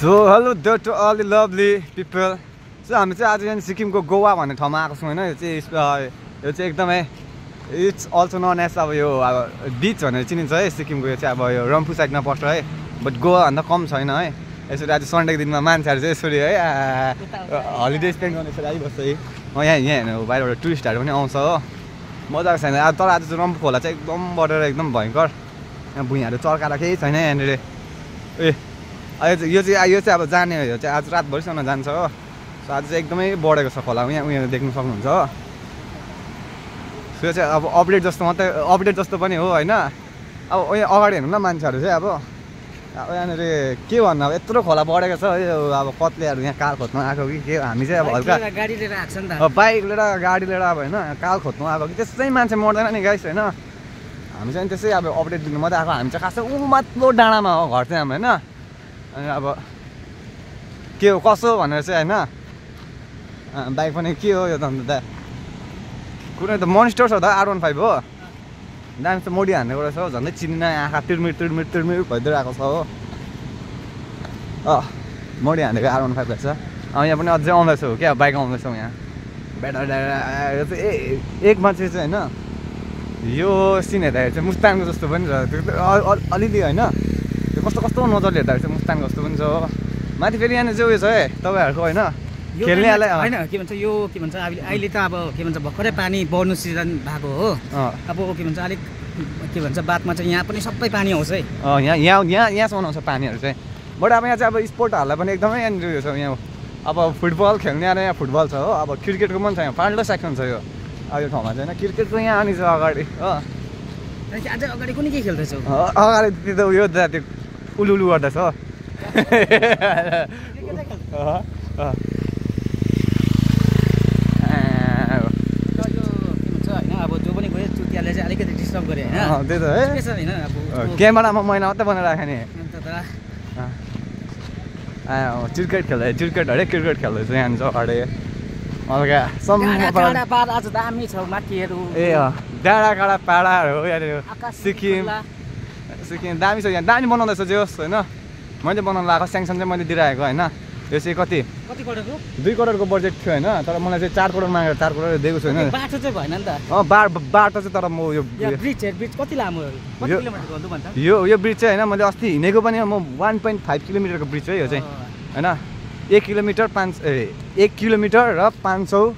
So hello there to all the lovely people. So हामी चाहिँ आज यहाँ सिक्किमको गोवा भन्ने ठाउँमा आएको छौँ हैन यो चाहिँ एकदमै इट्स अल्सो नोन एज अब यो बीच भनेर चिनिन्छ है सिक्किमको यो चाहिँ अब यो रम्फू साइडमा पर्छ है बट गोवा भन्दा कम छैन है यसरी आज सन्डेको दिनमा मान्छेहरू चाहिँ यसरी है हलिडे स्पेन्ड गर्ने यसरी आइबस्छ है यहाँ हेर्नु बाहिरबाट टुरिस्टहरू पनि आउँछ हो मजाको छैन तर आज चाहिँ रम्फू खोला चाहिँ एकदम बढेर एकदम भयङ्कर यहाँ भुइँहरू चर्काएर केही छैन यहाँनिर यो चाहिँ अब जाने हो यो चाहिँ आज रातभरिसम्म जान्छ हो सो आज चाहिँ एकदमै बढेको छ खोला यहाँ देख्नु सक्नुहुन्छ हो सो यो चाहिँ अब अपडेट जस्तो पनि हो होइन अब यहाँ अगाडि हेर्नु न मान्छेहरू चाहिँ अब यहाँनिर के भन्नु अब यत्रो खोला बढेको छ यो अब कत्लेहरू यहाँ काल खोज्नु आएको कि के हामी चाहिँ अब हल्का गाडी लिएर आएको छ नि त बाइक लिएर गाडी लिएर अब होइन काल खोज्नु आएको कि त्यसै मान्छे मर्दैन नि गाइस होइन हामी चाहिँ त्यसै अब अपडेट दिनु मात्रै आएको हामी चाहिँ खासै माथिल्लो डाँडामा हो घर चाहिँ हाम्रो होइन अनि अब के हो कसो भनेर चाहिँ होइन बाइक पनि के हो यो त अन्त त कुनै त मोनिस्टर छ त R15 हो दामी चाहिँ मोडी हान्ने गरेको छ हो झन्डै चिनिन आँखा तिर्मिर भइदिएर आएको छ हो मोडी हानेको R15 रहेछ यहाँ पनि अझै आउँदैछ हो क्या बाइक आउँदैछौँ यहाँ ब्याटर यो चाहिँ एक मान्छे चाहिँ होइन यो सिन हेर्दाखेरि चाहिँ मुस्ताङको जस्तो पनि छ त्यो अलिअलि होइन त्यो कस्तो नजरले हेर्दाखेरि चाहिँ मुस्ताङको जस्तो पनि छ हो माथि फेरि यहाँनिर चाहिँ उयो छ है तपाईँहरूको होइन खेल्नेहरूलाई होइन के भन्छ यो के भन्छ अहिले त अब के भन्छ भर्खरै पानी बढ्नु सिजन भएको हो अब के भन्छ अलिक के भन्छ बादमा चाहिँ यहाँ पनि सबै पानी आउँछ है यहाँसम्म आउँछ पानीहरू चाहिँ बट अब यहाँ चाहिँ अब स्पोर्टहरूलाई पनि एकदमै यहाँनिर उयो छ यहाँ अब फुटबल खेल्ने आएर यहाँ फुटबल छ हो अब क्रिकेटको पनि छ यहाँ फाल्टो सेक्सन छ यो अब यो ठाउँमा चाहिँ होइन क्रिकेटको यहाँ अनि छ अगाडि हो अझै अगाडि कुनै के खेल्दैछौ अगाडि त्यो उयो त्यो उलुलु गर्दैछ हो अब जो पनि गयो चुतियाले चाहिँ अलिकति डिस्टर्ब गरे होइन त्यही त है होइन अब क्यामेरामा महिना मात्रै बनाएर राखेँ नि क्रिकेट खेल्दैछ यहाँ छ अगाडि हल्का आज दामी छ माथिहरू ए डाँडा काँडा पाडाहरू यहाँनिर सिक्किम दामी छ यहाँ दामी बनाउँदैछ जे होस् होइन मैले बनाउनु लगाएको स्याङ्सन चाहिँ मैले दिइरहेको होइन यो चाहिँ कति करोडको 2 करोडको बजेट थियो होइन तर मलाई चाहिँ 4 करोड मागेर 4 करोड दिएको छु होइन बाटो चाहिँ भएन नि त बाटो चाहिँ तर म यो ब्रिज कति लामो कति किलोमिटरको हो भन्छ यो ब्रिज चाहिँ होइन मैले अस्ति हिँडेको पनि म 1.5 किलोमिटरको ब्रिज है यो चाहिँ होइन 1 किलोमिटर र 500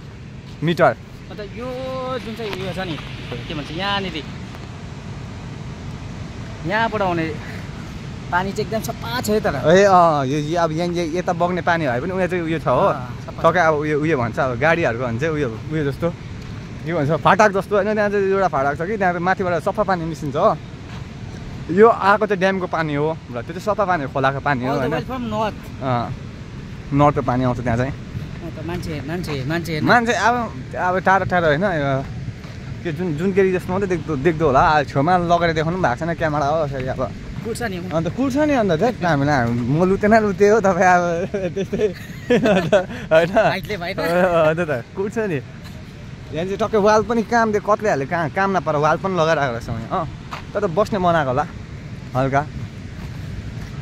मिटर अन्त यो जुन चाहिँ उयो छ नि के भन्छ यहाँनिर यहाँबाट आउने पानी चाहिँ एकदम सफा छ है तर यो अब यहाँ यता बग्ने पानी भए पनि उयो चाहिँ उयो छ हो टक्कै अब उयो भन्छ अब गाडीहरूको भन्छ उयो जस्तो के भन्छ फाटाक जस्तो होइन त्यहाँ चाहिँ एउटा फाटाक छ कि त्यहाँ माथिबाट सफा पानी निस्किन्छ हो यो आएको चाहिँ ड्यामको पानी हो र त्यो चाहिँ सफा पानी हो खोलाको पानी हो होइन नर्थको पानी आउँछ त्यहाँ चाहिँ मान्छे अब टाढो होइन त्यो जुन केरी जस्तो मात्रै देख्दो होला छेउमा लगेर देखाउनु भएको छैन क्यामेरा हो यसरी अब अन्त कुर्छ नि अन्त चाहिँ हामीलाई म लुते हो तपाईँ अब त्यस्तै होइन त कुर्छ नि यहाँ चाहिँ टक्कै वाल पनि काम दियो कत्लेहरूले काम नपाएर वाल पनि लगाइरहेको रहेछ यहाँ तर बस्ने बनाएको होला हल्का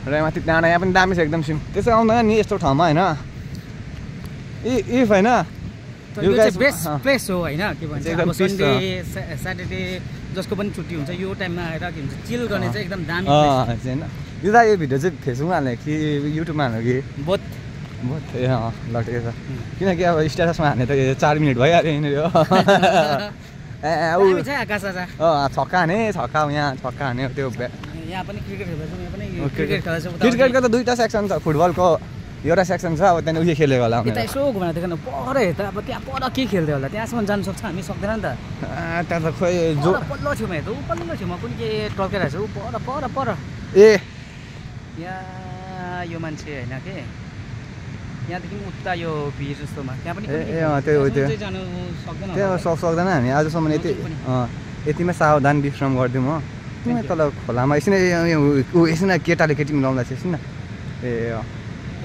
र माथि डाँडा यहाँ पनि दामी छ एकदम सिम त्यसै आउँदैन नि यस्तो ठाउँमा होइन इफ होइन यो चाहिँ बेस्ट प्लेस हो होइन के भन्छ अब सन्डे स्याटरडे जसको पनि छुट्टी हुन्छ यो टाइममा आएर के भन्छ चिल गर्ने चाहिँ एकदम दामी होइन यो त यो भिडियो चाहिँ फेसबुकमा हाल्ने कि युट्युबमा हाल्ने कि बोथ ए ल ठिकै छ किनकि अब स्ट्याटसमा हाल्ने त 4 मिनट भइहाल्यो यहाँनिर छक्का हाने छक्का हाने त्यो यहाँ पनि क्रिकेट खेल्दैछौँ क्रिकेटको त 2टा सेक्सन छ फुटबलको एउटा सेक्सन छ अब त्यहाँदेखि उयो खेलेको होला यता यसो घुमाएर देखाउनु पर हेर्दा अब त्यहाँ पर के खेल्दै होला त्यहाँसम्म जानु सक्छ हामी सक्दैन नि त त्यहाँ त खोइ जो पल्लो छेउमा हेर्दा पल्लो छेउमा कुन के टल्किरहेछ ऊ पर ए यहाँ यो मान्छे होइन के यहाँदेखि उता यो भिर जस्तोमा त्यहाँ पनि त्यो जानु सक्दैन त्यहाँ सक्दैन हामी आजसम्म यतिमै सावधान विश्राम गरिदिउँ हो तिमी तल खोलामा यसो न केटाले केटी मिलाउँदा चाहिँ न ए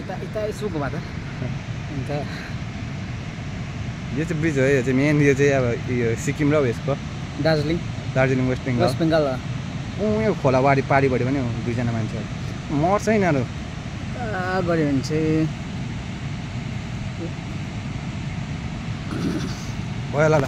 यता यसो घुमा त अन्त यो चाहिँ ब्रिज हो यो चाहिँ मेन यो चाहिँ अब यो सिक्किम र उयसको दार्जिलिङ वेस्ट बेङ्गल यो खोला पारीबाट पनि 2जना मान्छेहरू मर्छ यिनीहरू गऱ्यो भने चाहिँ भयो ल